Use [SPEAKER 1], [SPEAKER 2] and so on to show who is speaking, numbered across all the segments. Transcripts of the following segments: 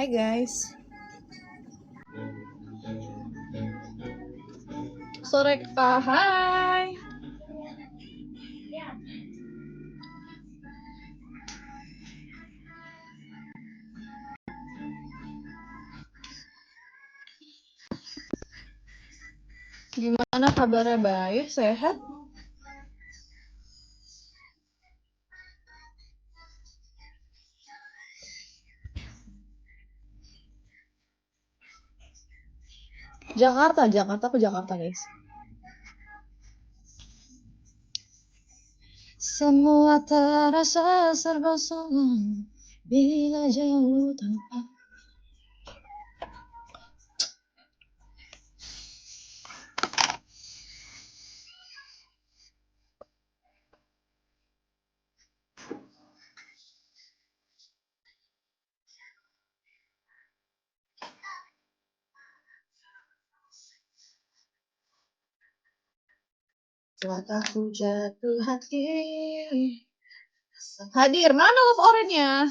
[SPEAKER 1] Hai guys. Sore Kak, hai. Gimana kabarnya, baik? Sehat? Jakarta ke Jakarta guys. Semua terasa serba salah bila jauh tanpa. Saat aku jatuh hati. Hadir, mana love orange-nya?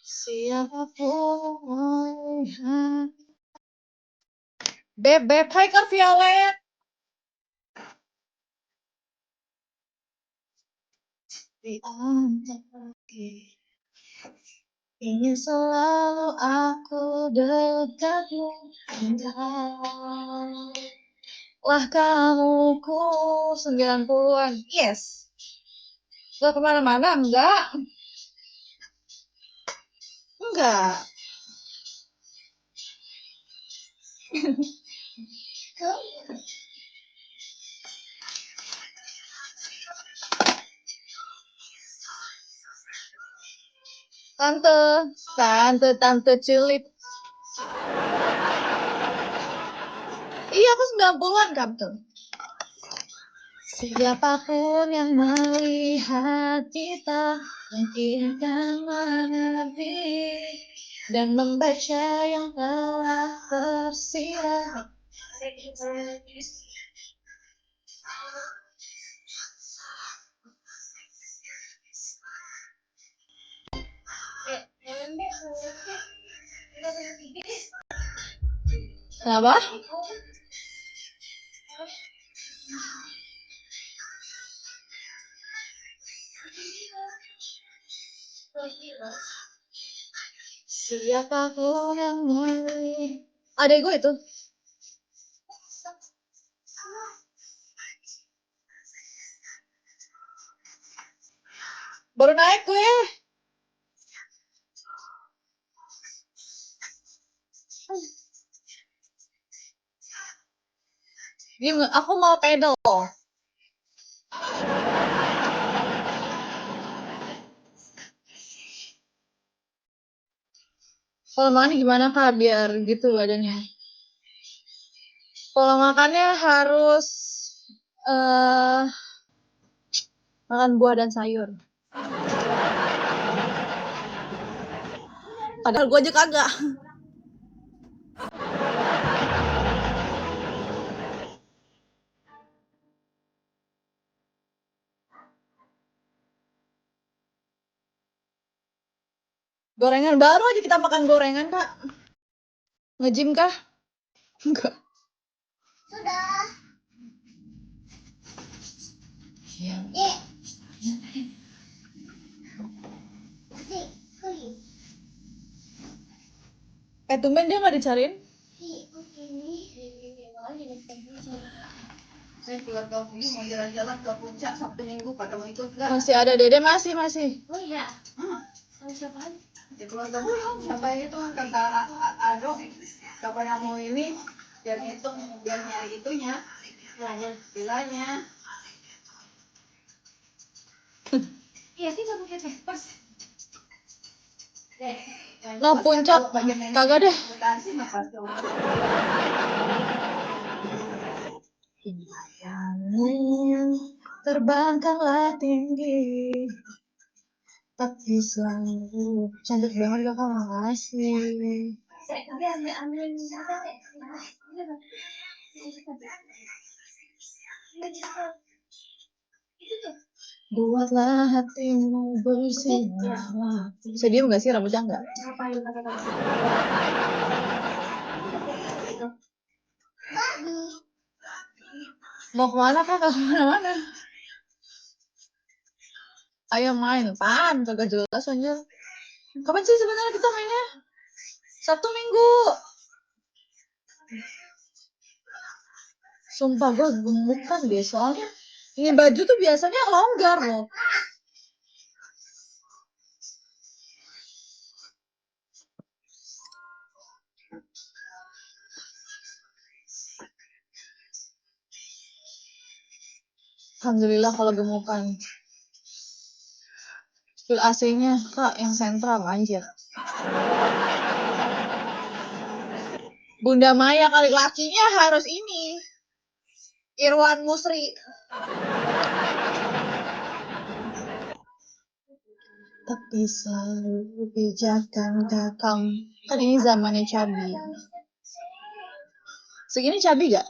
[SPEAKER 1] Siapapun melihat. Beb, hai Kak Violet. Di antara ingin selalu aku dekatmu. Lah kamu ku 90-an. Yes. Gak kemana-mana, enggak. Enggak. Tante Cilik. Iya, aku 90-an, Tante. Siapapun yang melihat kita mungkin akan mengerti dan membaca yang telah tersirat. Kenapa? Siapapun yang melihat. Adek gue itu. Baru naik gue. Aku mau pedal. Kalau makan gimana Kak biar gitu badannya? Kalau makannya harus makan buah dan sayur. Padahal gue aja kagak. Gorengan baru aja kita makan gorengan Kak. Nge-gym kah? Enggak. Sudah. Iya. Tumben dia nggak dicariin? Saya keluarga Fuli mau jalan-jalan ke puncak Sabtu Minggu pada mau ikut nggak? Masih ada Dede masih. Oh iya. Sama siapa lagi? Di keluarga siapa itu kata Ado siapa yang mau ini biar hitung biar nyari itunya bilanya. Iya sih nggak pakai pas. Nah puncak kagak deh. Terbangkanlah tinggi tapi selalu cantik banget kakak, makasih. Buatlah hatimu bersinar. Bisa diem gak sih rambutnya enggak? Mau kemana kak? Ke mana-mana. Ayo main, pan, kagak jelas aja. Kapan sih sebenarnya kita mainnya? Sabtu Minggu. Sumpah gue gemukan deh, soalnya ini baju tuh biasanya longgar loh. Alhamdulillah kalau gemukan. Spill AC-nya kak yang sentral anjir. Bunda Maya kali lakinya harus ini. Irwan Musri. Tapi selalu bijakan kakang. Kan ini zamannya cabi. Segini cabi gak?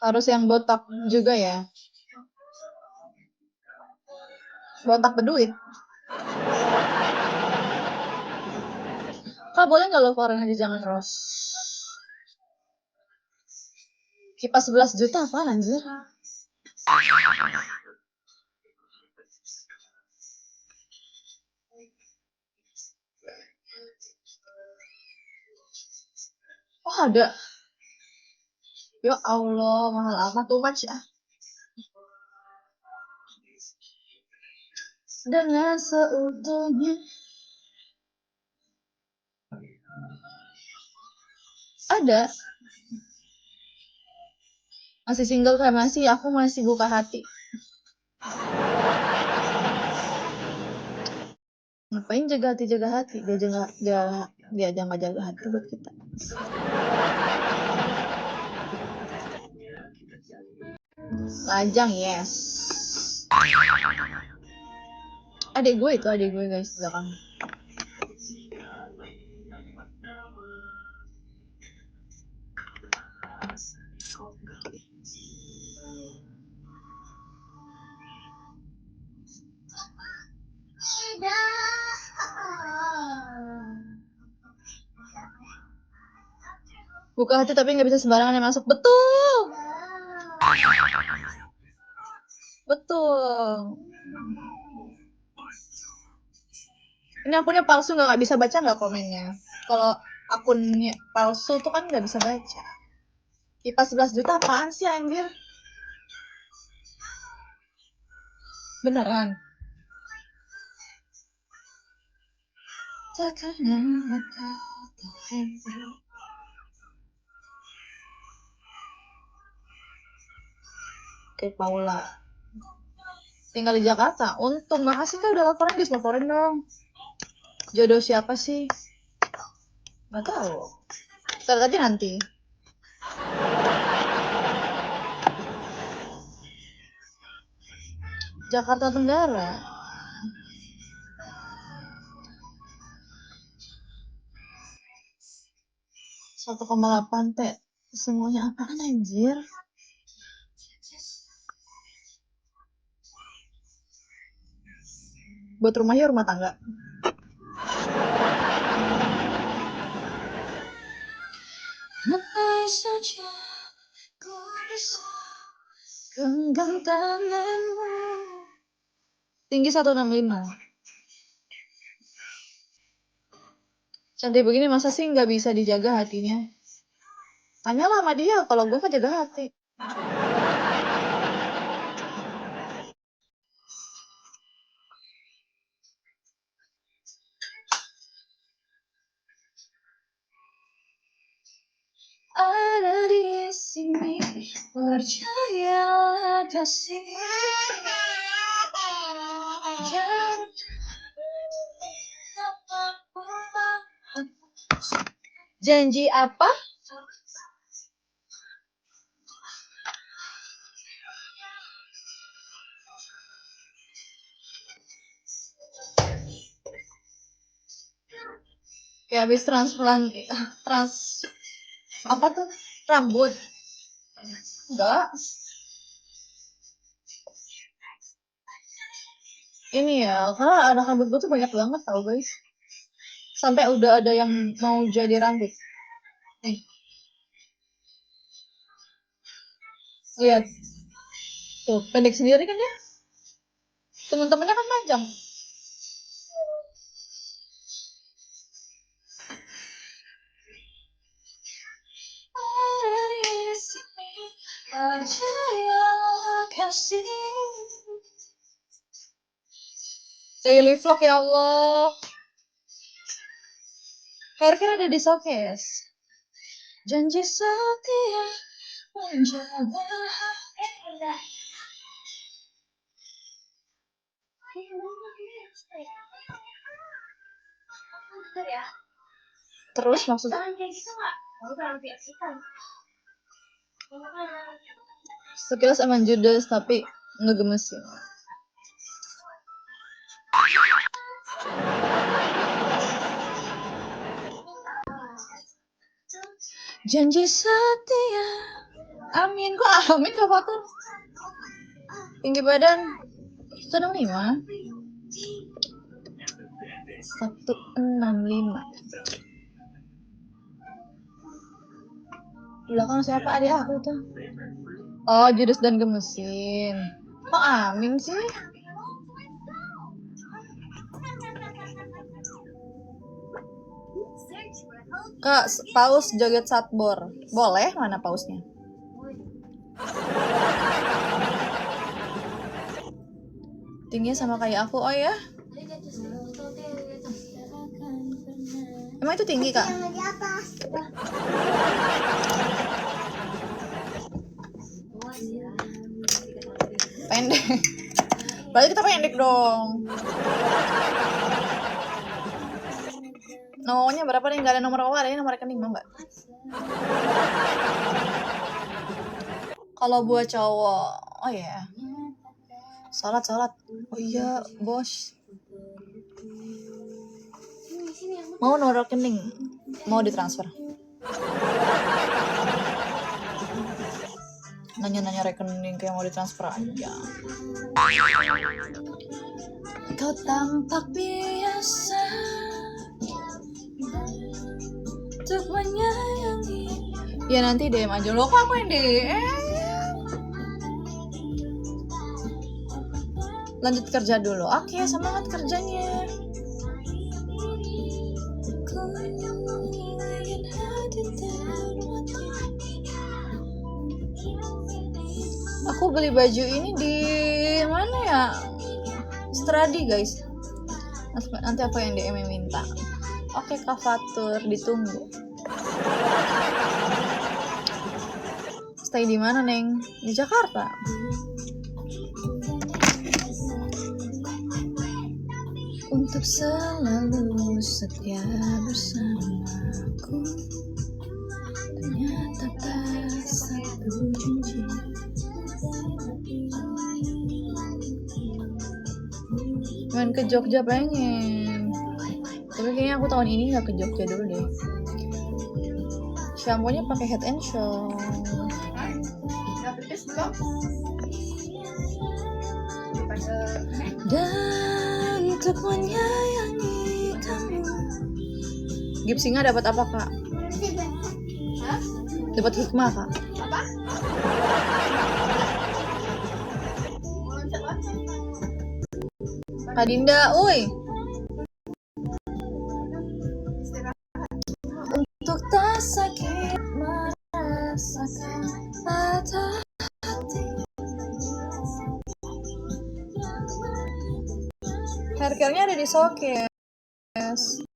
[SPEAKER 1] Harus yang botak juga ya. Botak berduit. Kak boleh gak lo keluarin aja jangan terus. Kipas 11 juta apaan anjir? Oh ada. Ya Allah, mahal apa tuh much ya? Dengan seutuhnya. Ada. Masih single kan masih, aku masih buka hati. Ngapain jaga hati dia jangan jaga hati buat kita. Lajang yes. Adik gue guys belakang. Buka hati tapi nggak bisa sembarangan yang masuk. Betul. Betul. Ini akunnya palsu nggak bisa baca nggak komennya? Kalau akunnya palsu tuh kan nggak bisa baca. Kipas 11 juta apaan sih anjir? Beneran? Kayak Paula. Tinggal di Jakarta. Untung makasih kak udah laporan, guys laporin dong. Jodoh siapa sih? Gak tahu. Ntar aja nanti. Jakarta Tenggara. 1,8 T. Semuanya apaan anjir? Buat rumahnya rumah tangga. Andai saja ku bisa genggam tanganmu. Tinggi 165. Cantik begini masa sih nggak bisa dijaga hatinya? Tanyalah sama dia, kalau gue kan jaga hati. Ada di sini, percayalah kasih. Janji apa? Kayak habis trans apa tuh rambut. Enggak. Ini ya, karena anak rambut gue tuh banyak banget tau guys. Sampai udah ada yang mau jadi rambut. Nih, lihat. Tuh, pendek sendiri kan ya? Temen-temennya kan panjang. Daily vlog ya Allah. Haircare ada di showcase. Janji setia menjaga terus maksudnya sekilas emang judes tapi ngegemesin. Janji setia. Amin. Kok amin gak apa-apa? Tinggi badan 165. 165. Belakang siapa? Adik aku tuh. Oh, judes dan gemesin. Kok amin sih? Kak, paus joget satbor. Boleh? Mana pausnya? Tingginya sama kayak aku. Oh ya? Emang itu tinggi, Kak? Pendek. Berarti kita pendek dong. Nomornya berapa nih? Gak ada nomor awal, ada nomor rekening mau nggak? Kalau buat cowok, oh ya, salat. Oh iya, bos. Mau nomor rekening? Mau ditransfer? Nanya rekening kayak mau ditransfer aja. Kau tampak biasa untuk menyayangi. Ya nanti DM aja lo, kok aku yang DM. Lanjut kerja dulu. Oke, semangat kerjanya. Aku beli baju ini di mana ya? Stradi guys. Nanti aku yang DM minta. Oke, Kak Fatur, ditunggu. Stay di mana, Neng? Di Jakarta. Untuk selalu setia bersamaku, ternyata tak satu janji. Main ke Jogja pengen, tapi kayaknya aku tahun ini nggak ke Jogja dulu deh. Shampoo-nya pakai Head and Shoulder. Dan untuk menyayangi kamu. Gipsinga dapat apa, Kak? Dapat hikmah, Kak. Apa? Kak Dinda, oi. Untuk tak sakit merasakan patah hati. Haircare-nya ada di showcase.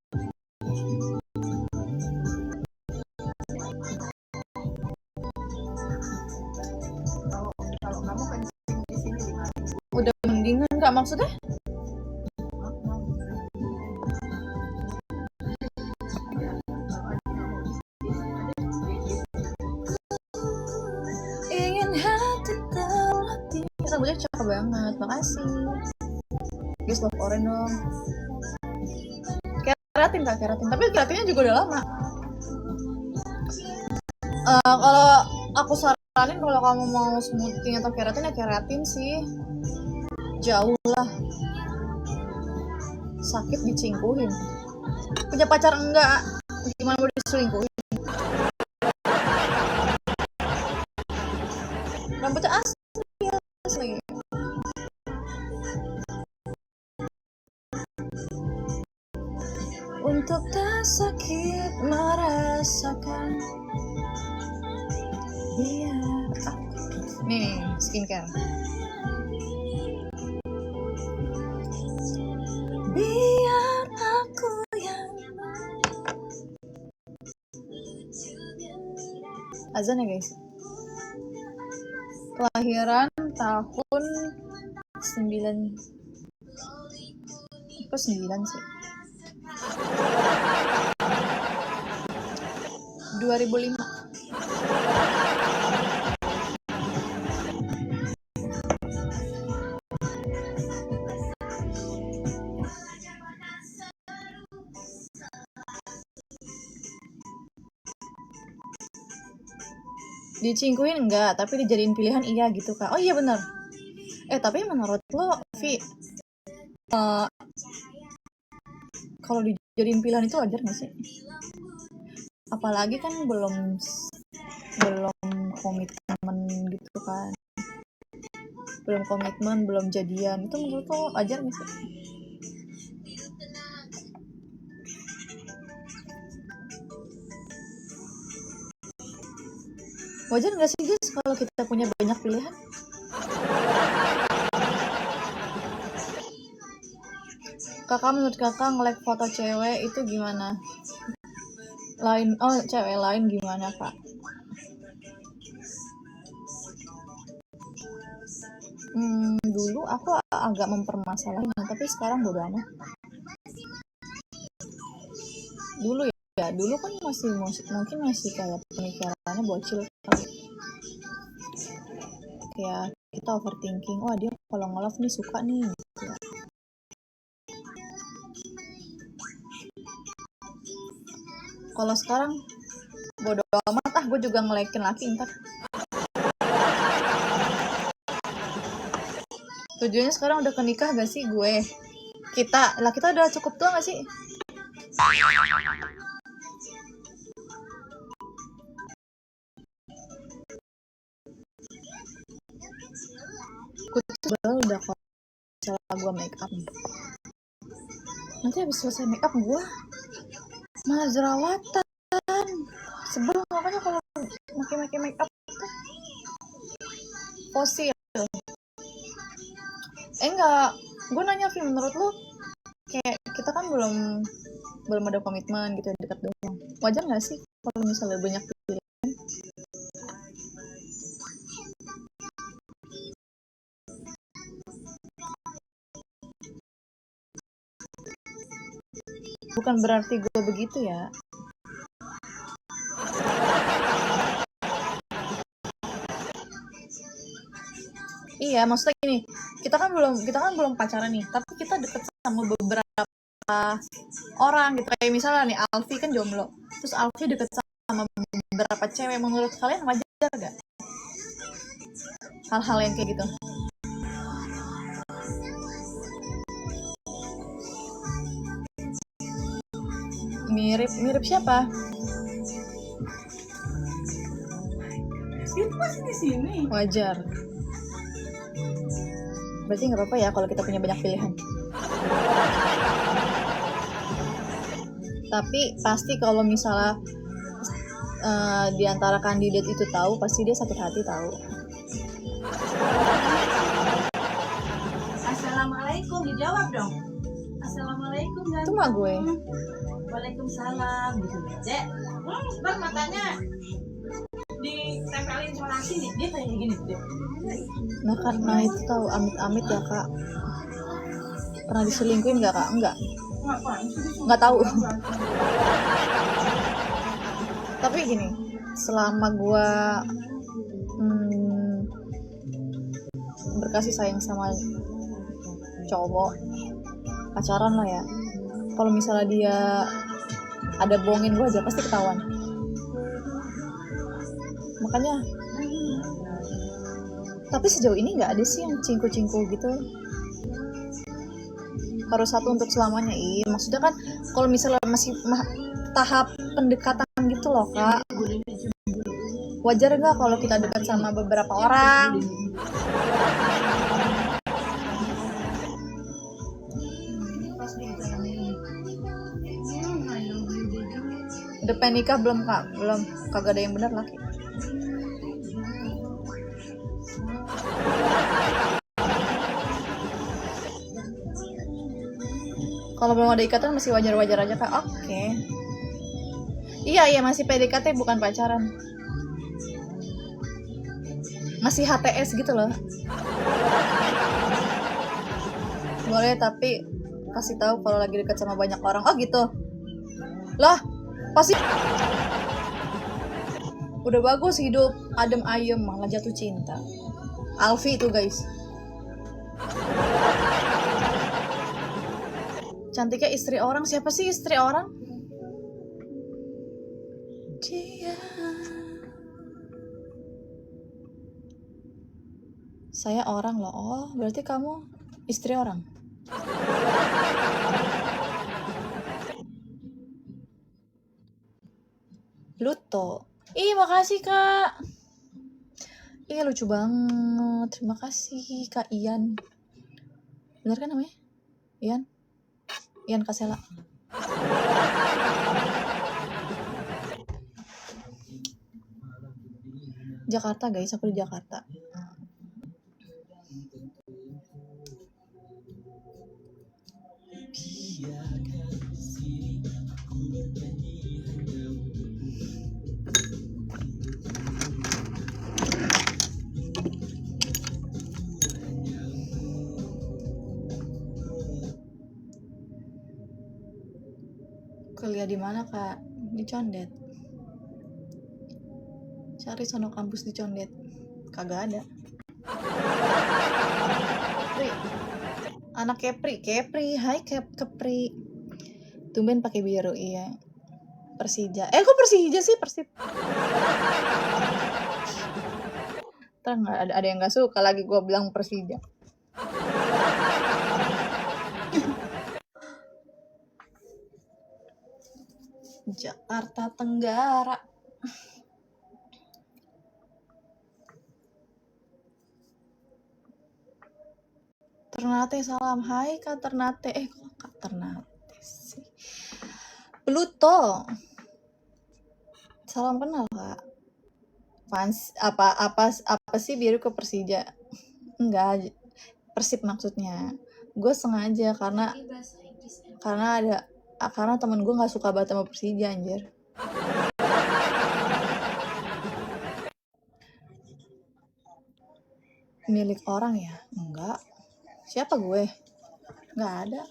[SPEAKER 1] Kalau kamu kencing di sini di mana? Udah mendingan, Kak, maksudnya? Ingin hati terlatih. Rambutnya cakep banget, makasih. Guys, love orange dong. Kayak keratin kak, keratin. Tapi keratinnya juga udah lama. Kalau aku saranin kalau kamu mau smoothing atau keratin ya keratin sih. Jauh lah. Sakit dicingkuhin. Punya pacar enggak? Gimana mau diselingkuhin? Rambutnya asli. Untuk tak sakit merasakan biar aku. Nih, skincare. Biar aku yang azan ya guys. Kelahiran tahun 9 apa 9 sih? 2005. Dicingkuin enggak, tapi dijadiin pilihan iya gitu kak. Oh iya benar. Tapi menurut lo, Vi, kalau dijadiin pilihan itu wajar nggak sih? Apalagi kan belum komitmen gitu kan, belum komitmen, belum jadian, itu menurut lo wajar nggak sih? Wajar nggak sih guys kalau kita punya banyak pilihan? Kakak, menurut kakak nge-like foto cewek itu gimana? Cewek lain gimana kak? Dulu aku agak mempermasalahin, tapi sekarang bodo amat. Dulu kan mungkin masih kayak pemikirannya bocil kali. Kayak kita overthinking, dia kalau nge-love nih suka nih gitu. Kalau sekarang bodo amat, gue juga nge-like-in laki ntar. Tujuannya sekarang udah ke nikah gak sih gue? Kita udah cukup tua gak sih? Gue tuh udah kalau misalnya gue make up, nanti habis selesai make up gue malah jerawatan. Sebel, makanya kalau pakai make up fosil. Enggak, gue nanya Vi, menurut lo kayak kita kan belum ada komitmen gitu, dekat doang. Wajar nggak sih kalau misalnya banyak pilihan? Bukan berarti gue begitu ya. Iya, maksudnya gini, kita kan belum pacaran nih, tapi kita deket sama beberapa orang gitu. Kayak misalnya nih, Alfi kan jomblo, terus Alfi deket sama beberapa cewek. Menurut kalian wajar gak hal-hal yang kayak gitu? Mirip siapa?
[SPEAKER 2] Itu masih di sini.
[SPEAKER 1] Wajar. Berarti nggak apa-apa ya kalau kita punya banyak pilihan. Tapi pasti kalau misalnya di antara kandidat itu tahu, pasti dia sakit hati tahu.
[SPEAKER 2] Assalamualaikum, dijawab dong. Assalamualaikum.
[SPEAKER 1] Itu mah gue.
[SPEAKER 2] Waalaikumsalam gitu. Dek, bang matanya ditempelin isolasi nih, dia kayak gini deh.
[SPEAKER 1] Nah karena itu tahu, amit-amit ya kak. Pernah diselingkuhin nggak kak? Nggak tahu. Tapi gini, selama gue berkasih sayang sama cowok, pacaran lah ya, Kalau misalnya dia ada bohongin gue aja pasti ketahuan. Makanya, tapi sejauh ini nggak ada sih yang cingku-cingku gitu. Harus satu untuk selamanya. Maksudnya kan kalau misalnya masih tahap pendekatan gitu loh kak, wajar nggak kalau kita dekat sama beberapa orang? Udah pengen nikah belum kak? Belum, kagak ada yang bener laki. Kalau belum ada ikatan masih wajar-wajar aja kak. Oke. Iya masih PDKT bukan pacaran. Masih HTS gitu loh. Boleh tapi kasih tahu kalau lagi dekat sama banyak orang. Oh gitu. Lah, pasti udah bagus hidup adem ayem malah jatuh cinta. Alfi itu guys. Cantiknya istri orang. Siapa sih istri orang? Dia. Saya orang loh. Oh, berarti kamu istri orang. Luto. Makasih kak. Lucu banget. Terima kasih kak Ian. Bener kan namanya? Ian Kasela. Jakarta guys, aku di Jakarta. Kuliah di mana kak? Di Condet. Cari sono kampus di Condet. Kagak ada. Kepri. Anak Kepri. Hai Kepri. Tumben pakai biru, iya. Persija. Kok Persija sih? Persib. Ntar ada yang gak suka lagi gue bilang Persija. Jakarta Tenggara. Ternate salam. Hai Kak Ternate. Kok Kak Ternate sih? Pluto. Salam kenal Kak. Fans apa sih biru ke Persija? Enggak. Persib maksudnya. Gue sengaja karena temen gue nggak suka banget sama Persija anjir. Milik orang ya? Enggak. Siapa gue? Nggak ada.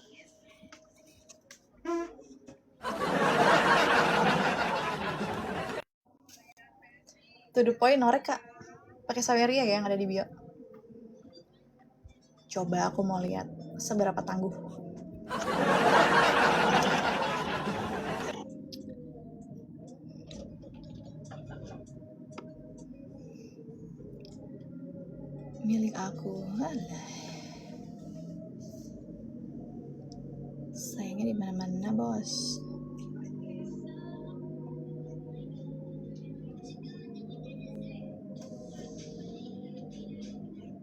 [SPEAKER 1] To the point norek kak. Pakai Saweria ya yang ada di bio. Coba aku mau lihat seberapa tangguh. Milik aku. Alah. Sayangnya di mana-mana, bos.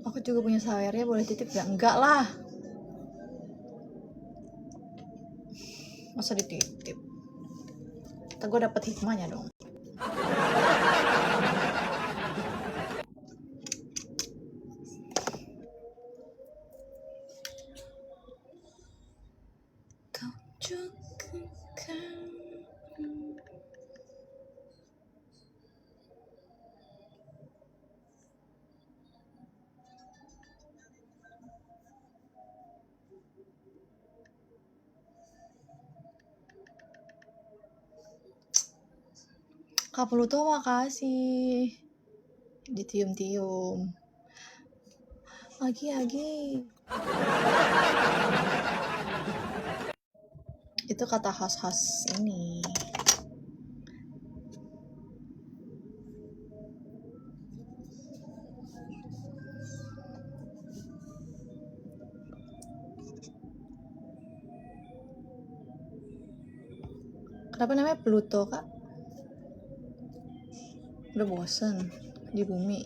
[SPEAKER 1] Aku juga punya Saweria, boleh titip gak? Enggak lah. Masa dititip? Kita gue dapet hikmahnya dong. Kau juga kan. Kak Pluto makasih. Ditium-tium. Agi. Itu kata khas-khas ini. Kenapa namanya Pluto, Kak? Udah bosen di bumi.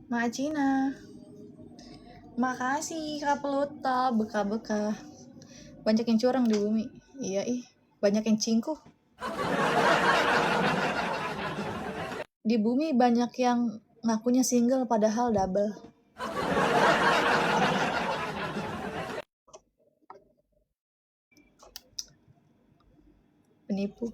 [SPEAKER 1] Mak Cina. Makasih Kak Pluto, beka-beka. Banyak yang curang di bumi. Iya banyak yang cingkuh. Di bumi banyak yang ngakunya single padahal double. Penipu.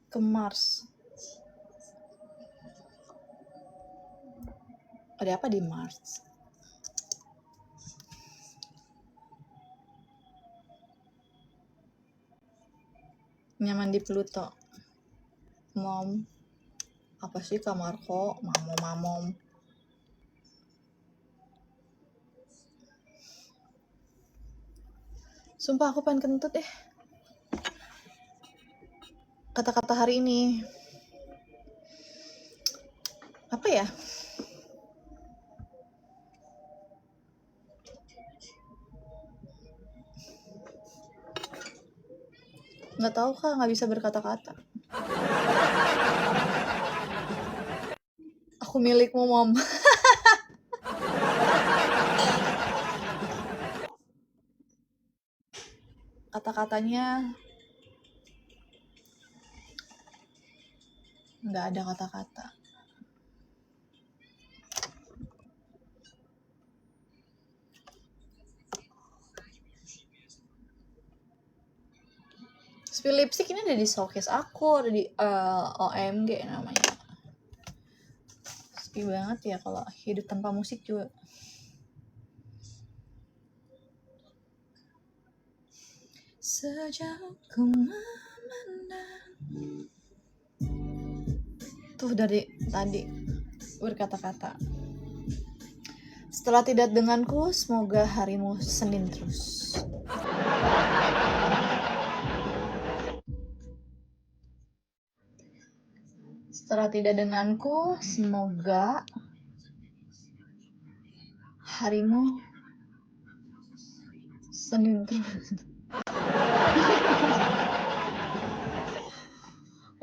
[SPEAKER 1] Ke Mars. Ada apa di Mars? Nyaman di Pluto. Mom. Apa sih Kak Marco? Mamom. Sumpah aku pengen kentut Kata-kata hari ini. Apa ya? Nggak tahu Kak, nggak bisa berkata-kata. Aku milikmu, Mom. Kata-katanya nggak ada kata-kata. Spill lipstick ini ada di showcase aku, ada di OMG namanya. Sepi banget ya kalau hidup tanpa musik juga. Sejauh ku memandang. Tuh dari tadi berkata-kata. Setelah tidak denganku, semoga harimu Senin terus. Setelah tidak denganku, semoga harimu Senin terus.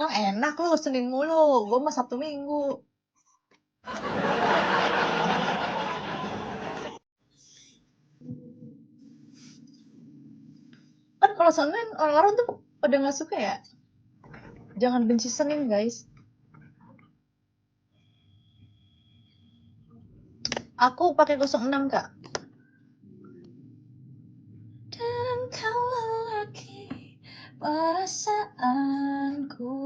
[SPEAKER 1] Oh enak lu Senin mulu, gue mah Sabtu Minggu. Kan kalau Senin orang-orang tuh pada nggak suka ya. Jangan benci Senin guys. Aku pakai 06 Kak. Dan kau lelaki, perasaanku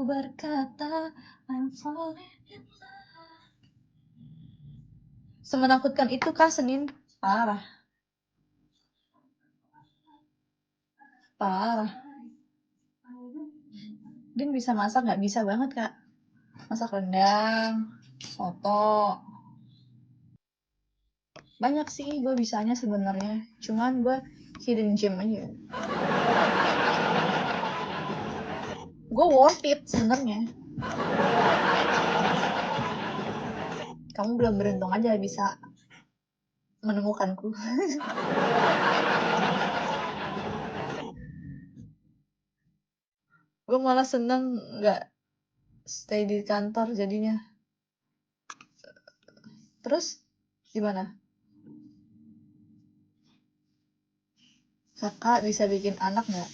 [SPEAKER 1] berkata I'm falling in love. Semenakutkan itu Kak Senin. Parah. Din bisa masak nggak bisa banget Kak. Masak rendang, soto. Banyak sih gue bisanya sebenarnya. Cuman gue hidden gem aja. Gue worth it sebenarnya. Kamu belum beruntung aja bisa menemukanku. Gue malah seneng nggak stay di kantor jadinya. Terus gimana? Kakak bisa bikin anak nggak?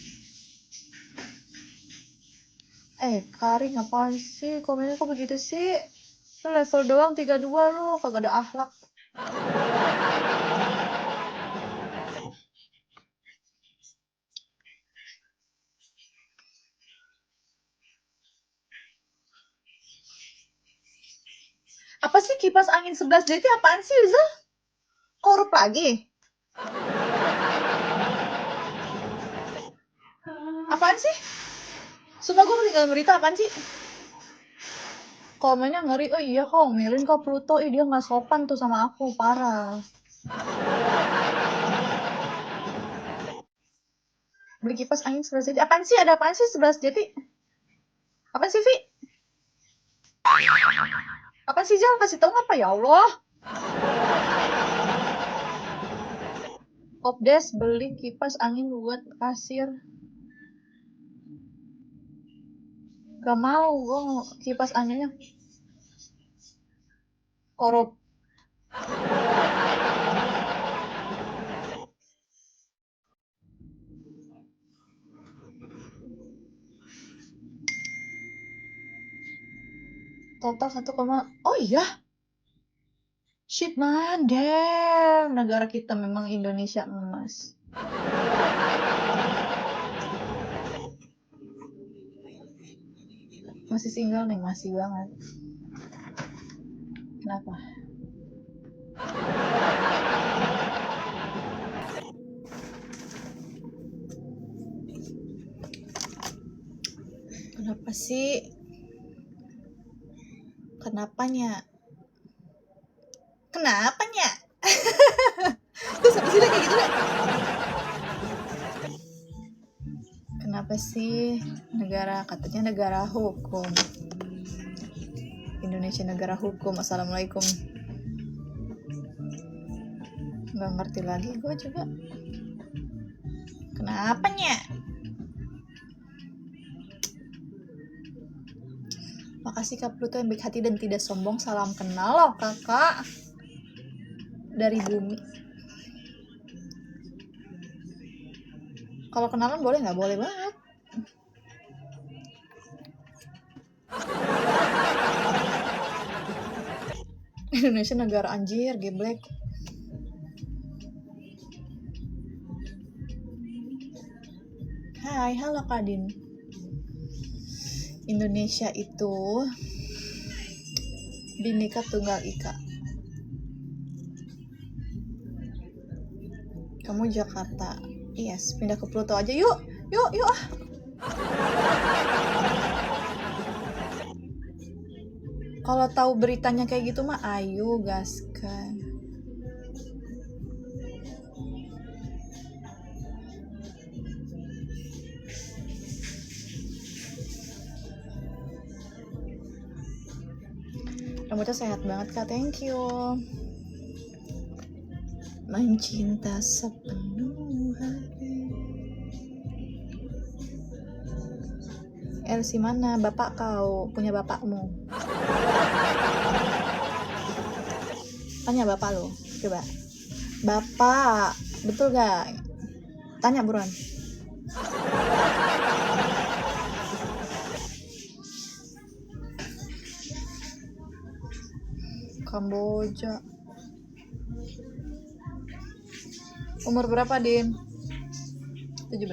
[SPEAKER 1] Kari ngapain sih? Komennya kok begitu sih? Lu level doang 32 lu, kagak ada akhlak. Apa sih kipas angin 11 DT apaan sih, Rizal? Korup lagi? Apaan sih? Sumpah gue ketinggalan berita, apaan sih? Komennya ngeri. Oh iya, kok ngomelin kok Pluto. Ih, dia gak sopan tuh sama aku, parah. Beli kipas angin 11 jati. Apaan sih? Ada apaan sih 11 jati? Apaan sih, Vi? Apaan sih, Jal? Kasih tau apa ya Allah? Opdes beli kipas angin buat kasir. Gak mau, gue kipas anginnya korup. Total 1, oh iya. Shit man, damn. Negara kita memang Indonesia emas. Masih single nih, masih banget. Kenapa? Kenapa sih? Kenapanya? Kenapanya? Terus habis itu kayak gitu gak? Kenapa sih negara, katanya negara hukum, Indonesia negara hukum. Assalamualaikum. Gak ngerti lagi gue juga. Kenapanya? Makasih Kak Pluto yang baik hati dan tidak sombong. Salam kenal loh kakak dari bumi. Kalau kenalan boleh nggak? Boleh banget. Indonesia negara anjir, geblek. Hai, halo Kadin. Indonesia itu Bhinneka Tunggal Ika. Kamu Jakarta. Yes, pindah ke Pluto aja yuk. Yuk ah. Kalau tahu beritanya kayak gitu mah ayo gaskan. Rambutnya sehat banget Kak, thank you. Mencinta sepenuh hati. Elsie mana? Bapak kau, punya bapakmu. Tanya bapak lo, coba. Bapak, betul gak? Tanya buruan. Kamboja. Umur berapa, Din? 17.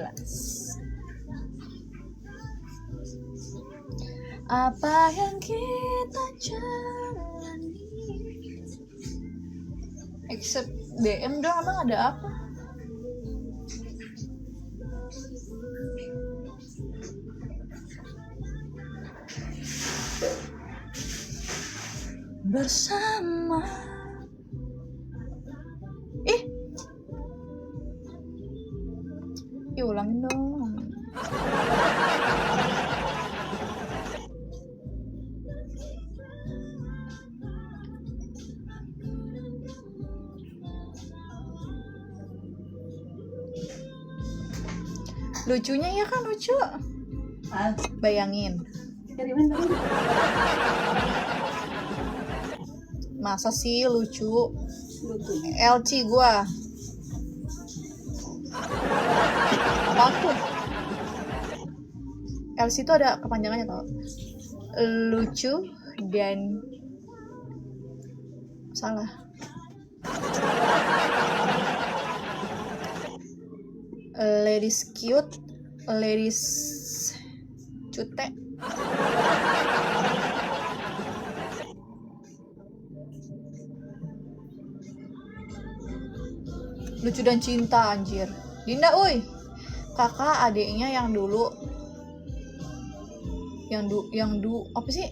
[SPEAKER 1] Apa yang kita jalani? Except DM dong, emang ada apa? Bersama. Ulangin dong. Lucunya ya kan, lucu. Bayangin. Masa sih lucu? LC gua. Waktu LC itu ada kepanjangannya tau, lucu dan salah. Ladies cute, ladies cute. Lucu dan cinta anjir. Dinda, uy. Kakak adiknya yang dulu apa sih?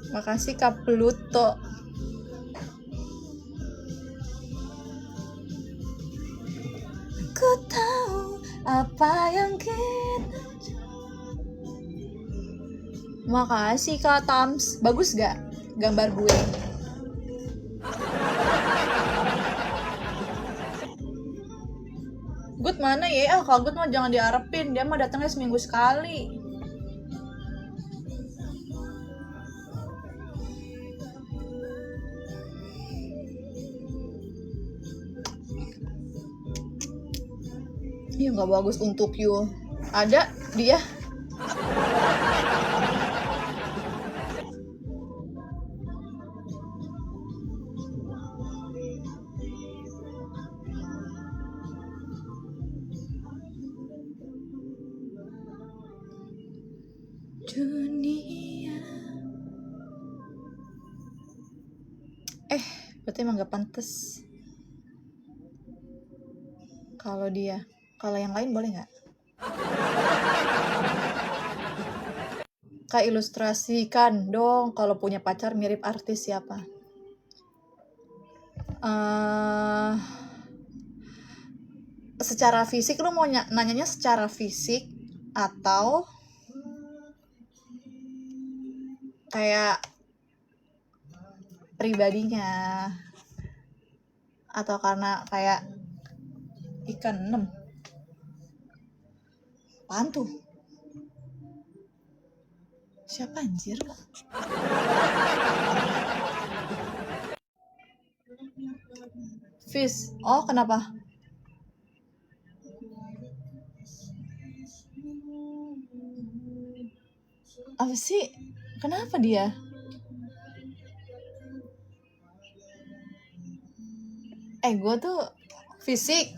[SPEAKER 1] Makasih Kak Pluto. Ku tahu apa yang kita. Makasih Kak Tams. Bagus gak gambar gue? Good mana ya? Kalau Good mah jangan diharapin. Dia mah datangnya seminggu sekali. Iya nggak bagus untuk you. Ada dia. Dunia. Berarti emang gak pantas. Kalau dia, kalau yang lain boleh nggak? Kak ilustrasikan dong kalau punya pacar mirip artis siapa? Secara fisik lu mau nanyanya secara fisik atau kayak pribadinya, atau karena kayak ikan 6 apaan tuh? Siapa anjir? Fish. Oh, kenapa? Apa sih? Kenapa dia? Gue tuh fisik.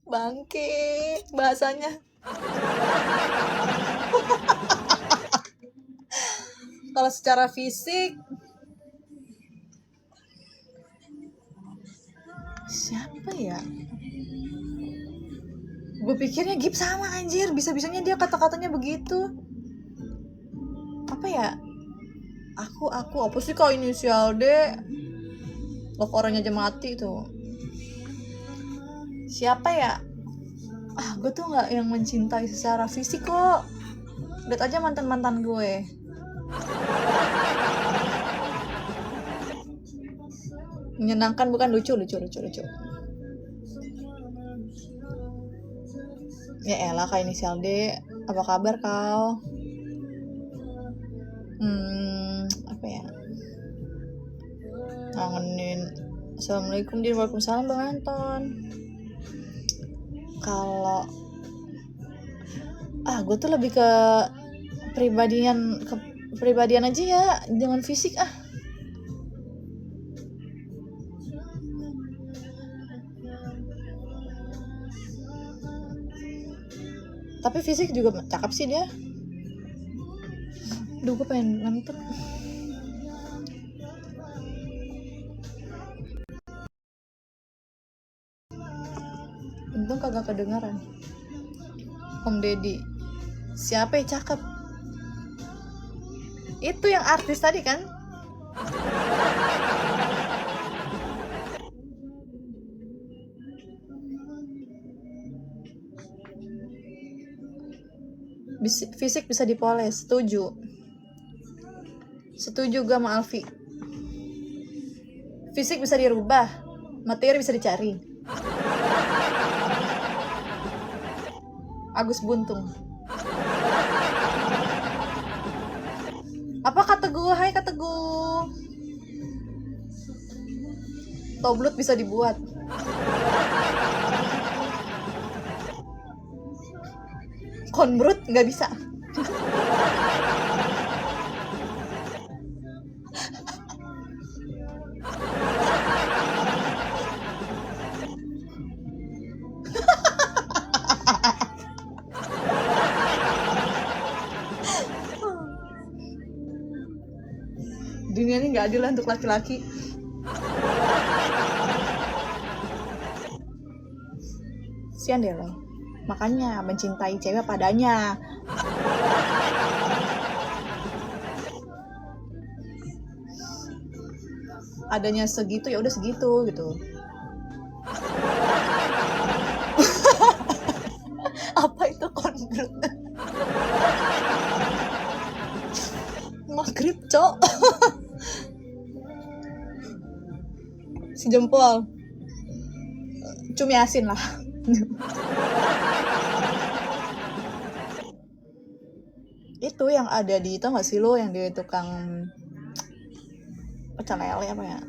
[SPEAKER 1] Bangke bahasanya. Kalau secara fisik siapa ya? Gue pikirnya Gip sama anjir. Bisa-bisanya dia kata-katanya begitu. Apa ya? Aku apa sih kau inisial D? Love orangnya aja mati tuh. Siapa ya? Gue tuh nggak yang mencintai secara fisik kok. Lihat aja mantan gue. Menyenangkan bukan, lucu. Ya elah Kak inisial D. Apa kabar kau? Apa ya? Ngangenin. Assalamualaikum din. Waalaikumsalam Bang Anton. Kalau gue tuh lebih ke pribadian aja ya, jangan fisik Tapi fisik juga cakep sih dia. Duh, gue pengen nonton. Untung kagak kedengaran. Om Deddy. Siapa yang cakep? Itu yang artis tadi kan? Fisik bisa dipoles, setuju gue sama Alfi. Fisik bisa dirubah, materi bisa dicari. Agus Buntung. Apa kata gue? Hai kata gue. Toblut bisa dibuat. Konbrut nggak bisa. Dunia ini nggak adil untuk laki-laki. Sian deh lo. Makanya mencintai cewek padanya. Adanya segitu ya udah segitu gitu. Apa itu konflik? Maghrib, cok. Si jempol. Cumi asin lah. Itu yang ada di, tau gak sih lo, yang di tukang pecel lele apa ya?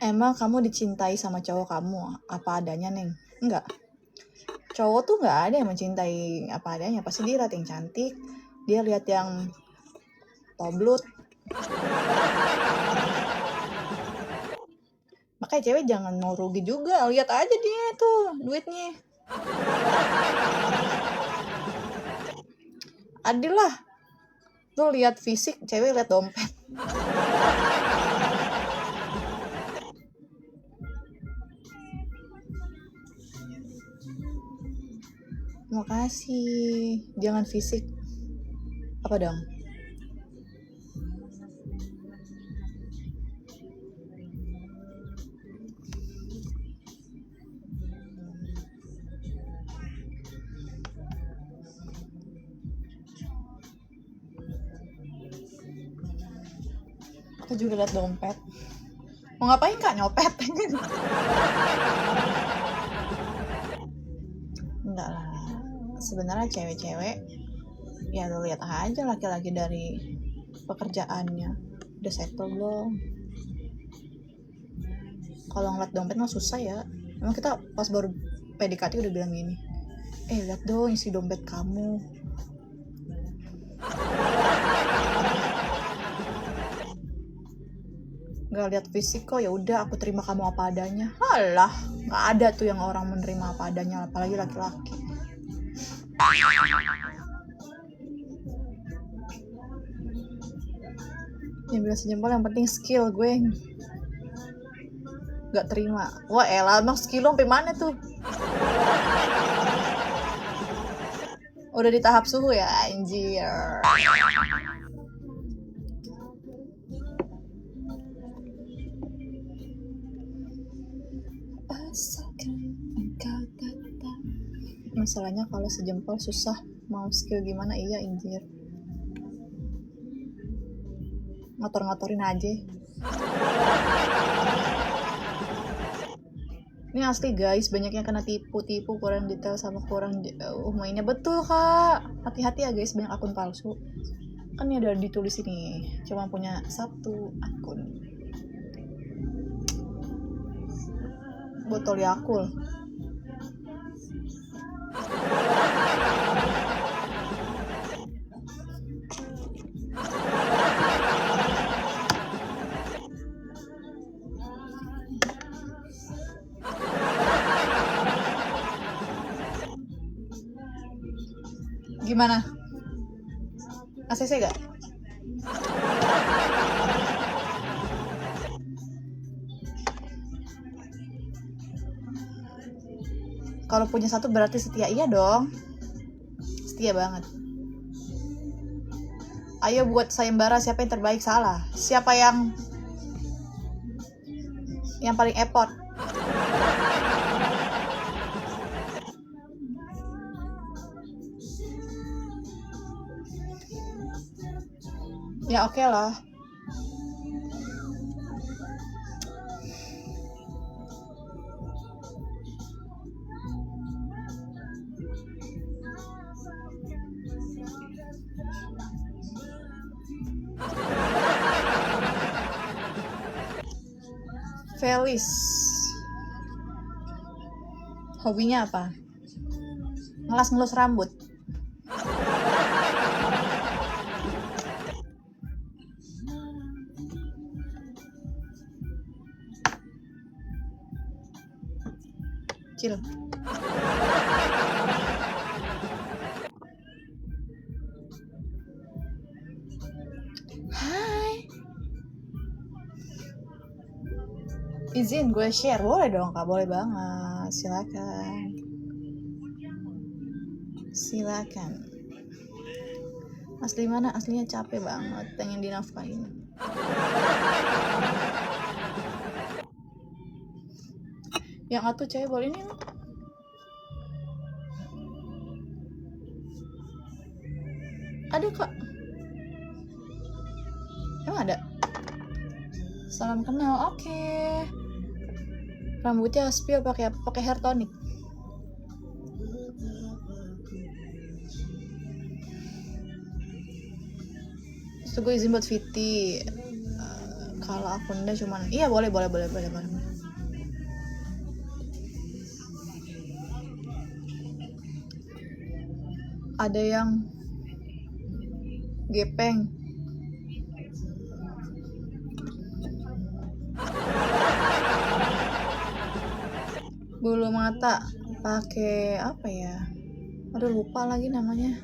[SPEAKER 1] Emang kamu dicintai sama cowok kamu apa adanya, Neng? Enggak. Cowok tuh nggak ada yang mencintai apa adanya. Pasti dia lihat yang cantik, dia lihat yang toblut. Makanya cewek jangan mau rugi juga, lihat aja dia tuh duitnya. Adil lah. Lu lihat fisik, cewek lihat dompet. Makasih, jangan fisik. Apa dong? Aku juga lihat dompet. Mau ngapain Kak? Nyopet? Enggak lah. Sebenarnya cewek-cewek ya lo lihat aja laki-laki dari pekerjaannya udah settle belum. Kalau ngeliat dompet mah susah ya. Emang kita pas baru PDKT udah bilang gini, lihat dong isi dompet kamu. Gak lihat fisik kok, ya udah aku terima kamu apa adanya. Alah, nggak ada tuh yang orang menerima apa adanya, apalagi laki-laki. Yang bilang sejempol, yang penting skill gue. Gak terima. Wah elah, emang skill lo sampai mana tuh? Udah di tahap suhu ya, anjir. Masalahnya kalau sejempol susah, mau skill gimana, iya anjir. Ngotor-ngotorin aja. Ini asli guys, banyak yang kena tipu-tipu, kurang detail sama kurang mainnya. Betul Kak, hati-hati ya guys, banyak akun palsu. Kan ini ada ditulis ini, cuma punya 1 akun. Botol Yakult. Gimana? ACC gak? Kalau punya 1 berarti setia, iya dong. Setia banget. Ayo buat sayembara siapa yang terbaik, salah. Siapa yang paling effort? Ya oke lah. Felis. Hobinya apa? Ngelas-ngelus rambut. kecil. Hai. Izin gue share, boleh dong Kak, boleh banget, silakan. Asli mana? Aslinya capek banget, pengen dinafkahin. Yang atuh cewek boleh ini. Ada Kak. Emang ada? Salam kenal, oke. Rambutnya spill pakai hair tonic. Terus gue izin buat Viti. Kalau akunnya cuman iya boleh. Ada yang gepeng. Bulu mata pakai apa ya? Aduh lupa lagi namanya.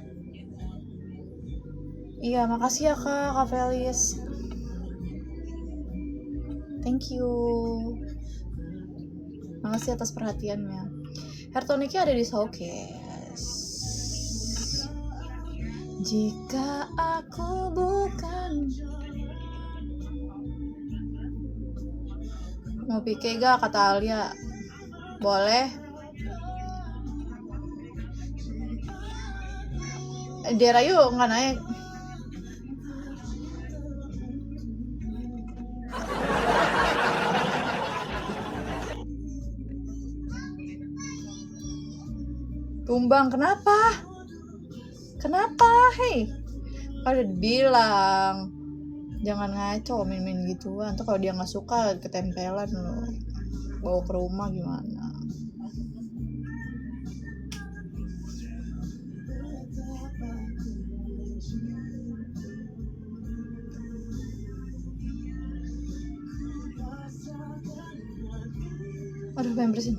[SPEAKER 1] Iya, makasih ya Kak Felis. Thank you. Makasih atas perhatiannya. Hair tonicnya ada di Showcase. Jika aku bukan mau pikir gak kata Alia? Boleh. Dera yuk nggak naik. Tumbang kenapa? Hei, kan udah dibilang jangan ngaco main-main gituan. Tuh kalau dia nggak suka ketempelan lo bawa ke rumah gimana? Aduh, pengen bersin.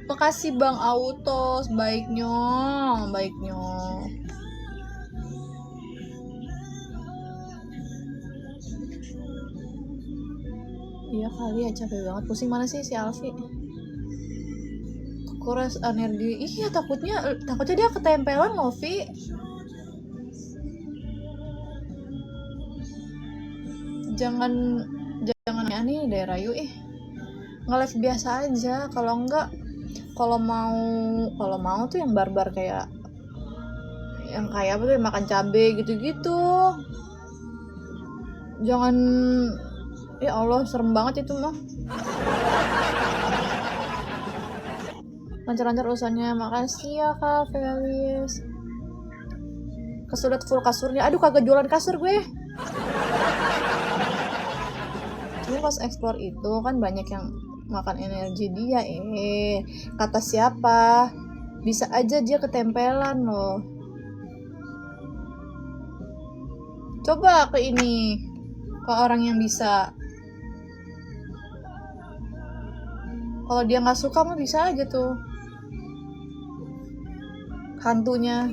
[SPEAKER 1] Makasih Bang Autos, baiknya. Iya kali ya, capek banget. Pusing mana sih si Alfi? Kekuras energi. Iya, takutnya dia ketempelan loh, Vi. Jangan aneh deh Rayu. Nge-live biasa aja. Kalau mau tuh yang barbar kayak apa tuh, makan cabe gitu-gitu. Jangan, ya Allah serem banget itu mah. Lancar-lancar urusannya. Makasih ya Kak Felis. Kesulit full kasurnya. Aduh kagak jualan kasur gue. Cuma pas explore itu kan banyak yang makan energi dia. Kata siapa? Bisa aja dia ketempelan loh. Coba ke ini, ke orang yang bisa. Kalau dia nggak suka mah bisa aja tuh hantunya.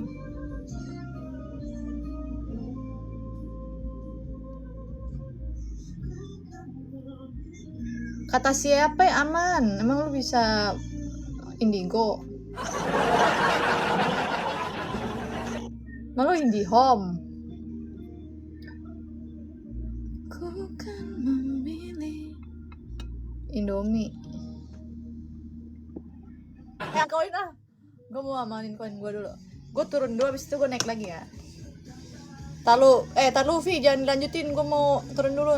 [SPEAKER 1] Kata siapa ya aman? Emang lu bisa Indigo? Emang lu IndiHome? Ku kan memilih Indomie. Koin gue mau amanin koin gue dulu. Gue turun dulu, habis itu gue naik lagi ya. Talu Vi jangan dilanjutin, gue mau turun dulu.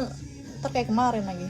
[SPEAKER 1] Ntar kayak kemarin lagi.